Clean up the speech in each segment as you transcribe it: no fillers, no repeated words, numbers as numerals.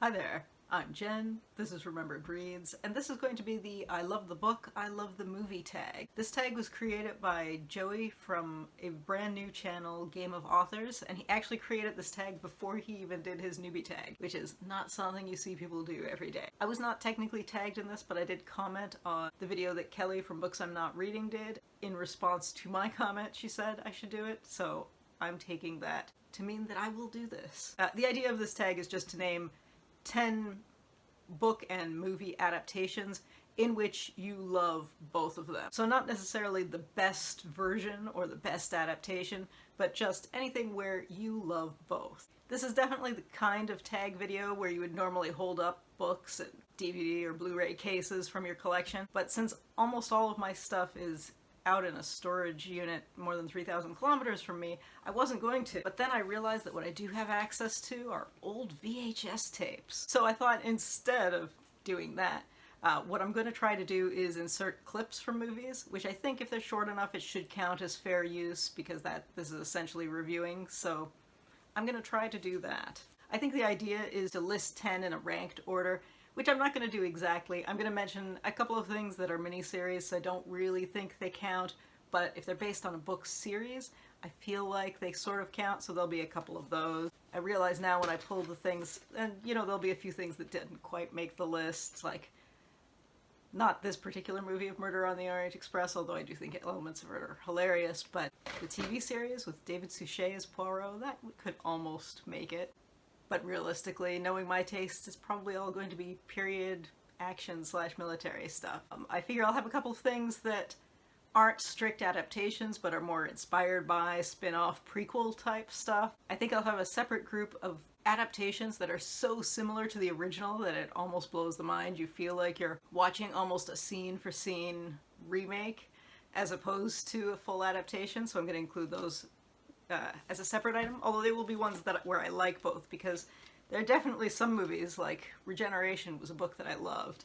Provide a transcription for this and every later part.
Hi there, I'm Jen, this is Remembered Reads, and this is going to be the I love the book, I love the movie tag. This tag was created by Joey from a brand new channel, Game of Authors, and he actually created this tag before he even did his newbie tag, which is not something you see people do every day. I was not technically tagged in this, but I did comment on the video that Kelly from Books I'm Not Reading did. In response to my comment, she said I should do it, so I'm taking that to mean that I will do this. The idea of this tag is just to name 10 book and movie adaptations in which you love both of them. So not necessarily the best version or the best adaptation, but just anything where you love both. This is definitely the kind of tag video where you would normally hold up books and DVD or Blu-ray cases from your collection, but since almost all of my stuff is out in a storage unit more than 3,000 kilometers from me, I wasn't going to. But then I realized that what I do have access to are old VHS tapes. So I thought instead of doing that, what I'm going to try to do is insert clips from movies, which I think if they're short enough it should count as fair use because this is essentially reviewing, so I'm going to try to do that. I think the idea is to list 10 in a ranked order, which I'm not going to do exactly. I'm going to mention a couple of things that are miniseries, so I don't really think they count, but if they're based on a book series, I feel like they sort of count, so there'll be a couple of those. I realize now when I pull the things, and there'll be a few things that didn't quite make the list, like not this particular movie of Murder on the Orient Express, although I do think elements of it are hilarious, but the TV series with David Suchet as Poirot, that could almost make it. But realistically, knowing my taste, it's probably all going to be period action/military stuff. I figure I'll have a couple of things that aren't strict adaptations, but are more inspired by spin-off prequel type stuff. I think I'll have a separate group of adaptations that are so similar to the original that it almost blows the mind. You feel like you're watching almost a scene-for-scene remake as opposed to a full adaptation, so I'm going to include those as a separate item, although they will be ones where I like both, because there are definitely some movies, like Regeneration was a book that I loved.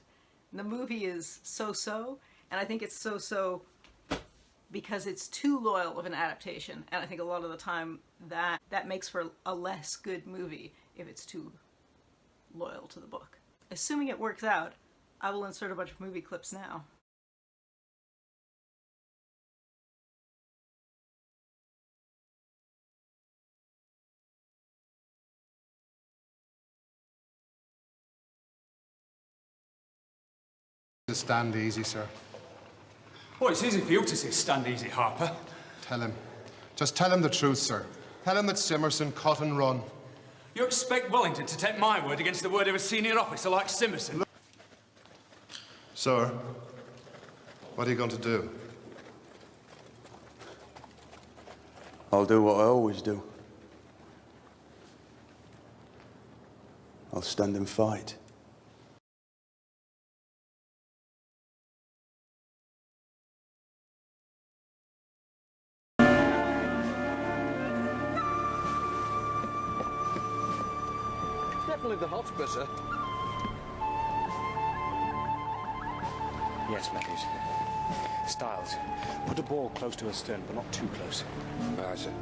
And the movie is so-so, and I think it's so-so because it's too loyal of an adaptation, and I think a lot of the time that makes for a less good movie if it's too loyal to the book. Assuming it works out, I will insert a bunch of movie clips now. Stand easy, sir. Well, it's easy for you to say stand easy, Harper. Tell him. Just tell him the truth, sir. Tell him that Simmerson cut and run. You expect Wellington to take my word against the word of a senior officer like Simmerson? Sir, what are you going to do? I'll do what I always do. I'll stand and fight. Definitely the Hotspur, sir. Yes, Matthews. Styles, put a ball close to her stern, but not too close. Aye, sir.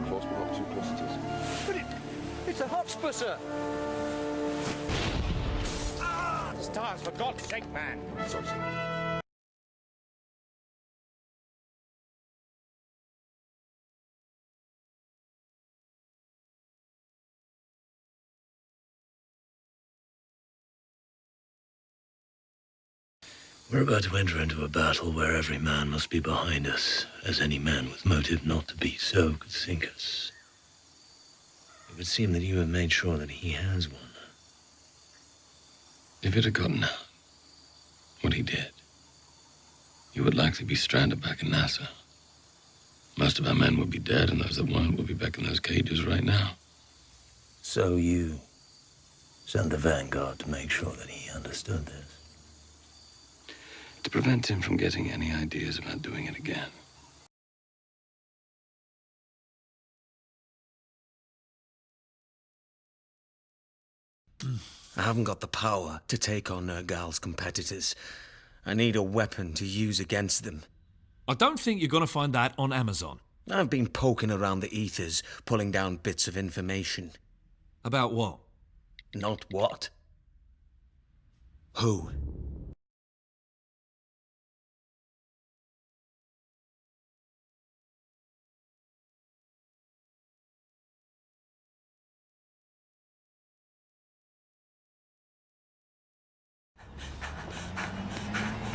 Close, but not too close it is. But it's a Hotspur, sir! Styles, for God's sake, man! Sorry, sir. We're about to enter into a battle where every man must be behind us, as any man with motive not to be so could sink us. It would seem that you have made sure that he has one. If it had gotten out, what he did, you would likely be stranded back in Nassau. Most of our men would be dead, and those that weren't would be back in those cages right now. So you sent the Vanguard to make sure that he understood this. To prevent him from getting any ideas about doing it again. I haven't got the power to take on Nergal's competitors. I need a weapon to use against them. I don't think you're going to find that on Amazon. I've been poking around the ethers, pulling down bits of information. About what? Not what. Who?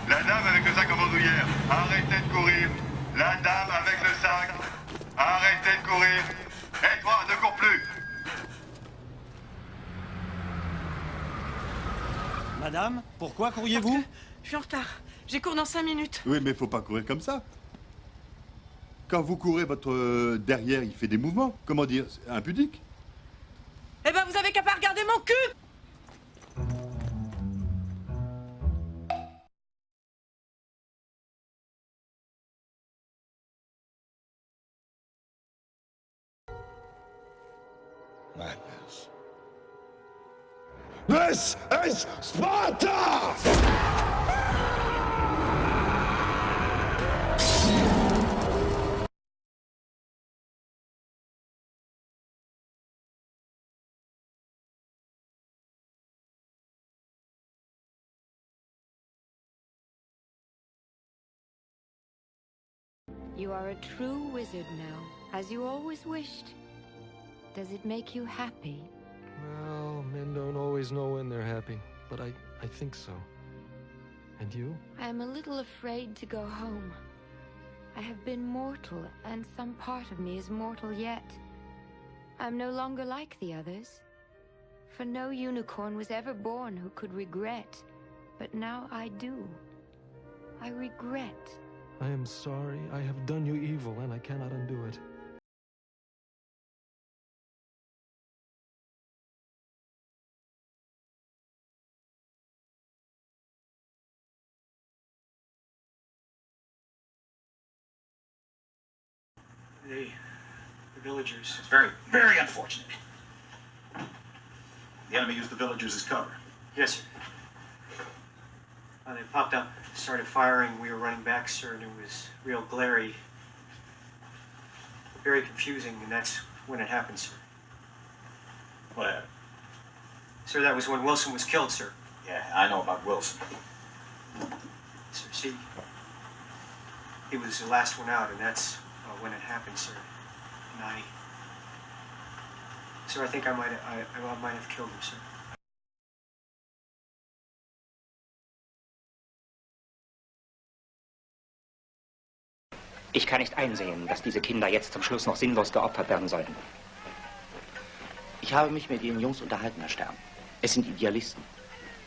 La dame avec le sac en bandoulière, arrêtez de courir. La dame avec le sac, arrêtez de courir. Et toi, ne cours plus. Madame, pourquoi courriez-vous? Je suis en retard. J'ai cours dans 5 minutes. Oui, mais faut pas courir comme ça. Quand vous courez, votre derrière, il fait des mouvements. Comment dire, impudiques. Eh ben, vous avez qu'à pas regarder mon cul! Madness. This is Sparta! You are a true wizard now, as you always wished. Does it make you happy? Well, men don't always know when they're happy, but I think so. And you? I am a little afraid to go home. I have been mortal, and some part of me is mortal yet. I'm no longer like the others. For no unicorn was ever born who could regret. But now I do. I regret. I am sorry. I have done you evil, and I cannot undo it. The villagers. It's very, very unfortunate. The enemy used the villagers as cover. Yes, sir. They popped up, started firing. We were running back, sir, and it was real glary. Very confusing, and that's when it happened, sir. What happened? Sir, that was when Wilson was killed, sir. Yeah, I know about Wilson. Sir, see, he was the last one out, and that's when it happened, sir. And sir, I think I might have killed him, sir. Ich kann nicht einsehen, dass diese Kinder jetzt zum Schluss noch sinnlos geopfert werden sollten. Ich habe mich mit Ihren Jungs unterhalten, Herr Stern. Es sind Idealisten.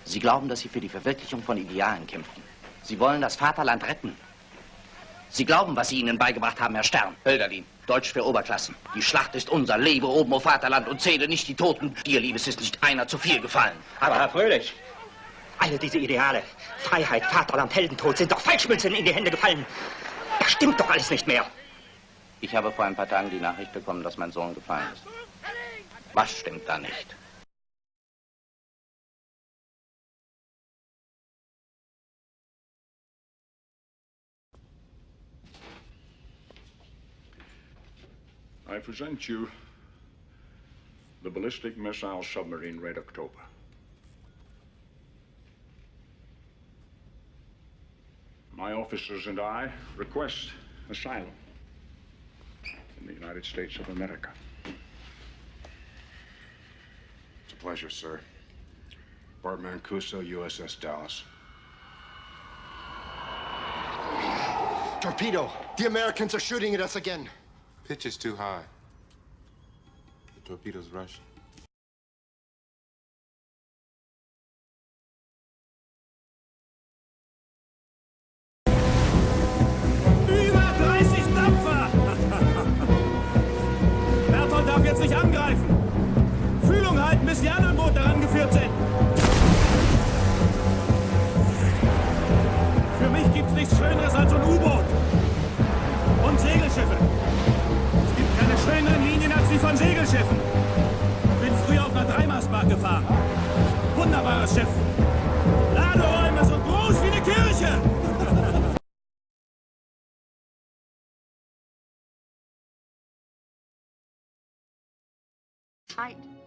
Sie glauben, dass sie für die Verwirklichung von Idealen kämpfen. Sie wollen das Vaterland retten. Sie glauben, was Sie ihnen beigebracht haben, Herr Stern. Hölderlin, Deutsch für Oberklassen. Die Schlacht ist unser. Lebe oben, o Vaterland, und zähle nicht die Toten. Dir, Liebes, ist nicht einer zu viel gefallen. Aber Herr Fröhlich, alle diese Ideale, Freiheit, Vaterland, Heldentod, sind doch Falschmünzen in die Hände gefallen. Das stimmt doch alles nicht mehr. Ich habe vor ein paar Tagen die Nachricht bekommen, dass mein Sohn gefallen ist. Was stimmt da nicht? I present you the ballistic missile submarine Red October. My officers and I request asylum in the United States of America. It's a pleasure, sir. Bart Mancuso, USS Dallas. Torpedo! The Americans are shooting at us again. Pitch is too high. The torpedo's Russian. Über 30 Dampfer! Berthold darf jetzt nicht angreifen. Fühlung halten, bis die anderen Boote herangeführt sind. Für mich gibt's nichts Schöneres als ein U-Boot. Und Segelschiffe. Es gibt keine schöneren Linien als die von Segelschiffen. Bin früher auf einer Dreimaßbahn gefahren. Wunderbares Schiff. Laderäume so groß wie eine Kirche.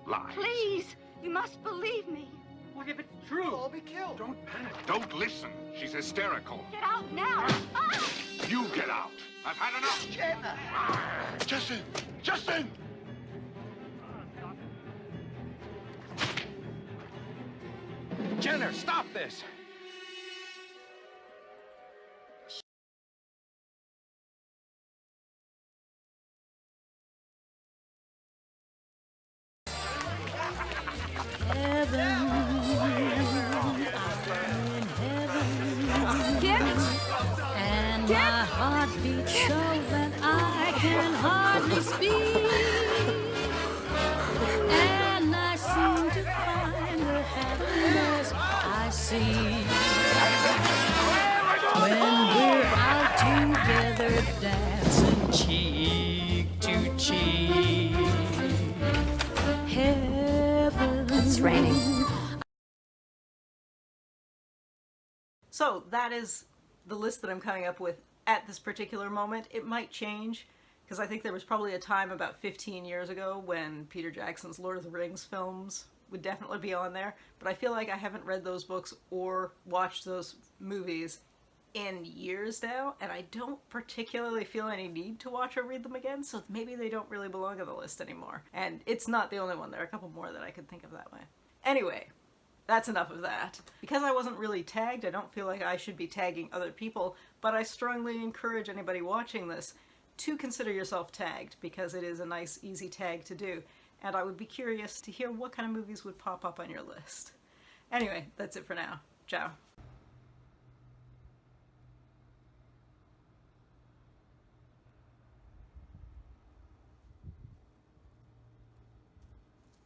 Lie. Please, you must believe me. What if it's true? all be killed. Don't panic. Don't listen. She's hysterical. Get out now! Ah! You get out. I've had enough. Jenna! Justin! Justin! Jenner, stop this! And my heart beats so that I can hardly speak. And I seem to find the happiness I see when we're out together dancing cheek to cheek. Heaven. It's raining. So that is the list that I'm coming up with at this particular moment. It might change, because I think there was probably a time about 15 years ago when Peter Jackson's Lord of the Rings films would definitely be on there, but I feel like I haven't read those books or watched those movies in years now, and I don't particularly feel any need to watch or read them again, so maybe they don't really belong on the list anymore. And it's not the only one. There are a couple more that I could think of that way. Anyway, that's enough of that. Because I wasn't really tagged, I don't feel like I should be tagging other people, but I strongly encourage anybody watching this to consider yourself tagged, because it is a nice, easy tag to do. And I would be curious to hear what kind of movies would pop up on your list. Anyway, that's it for now. Ciao.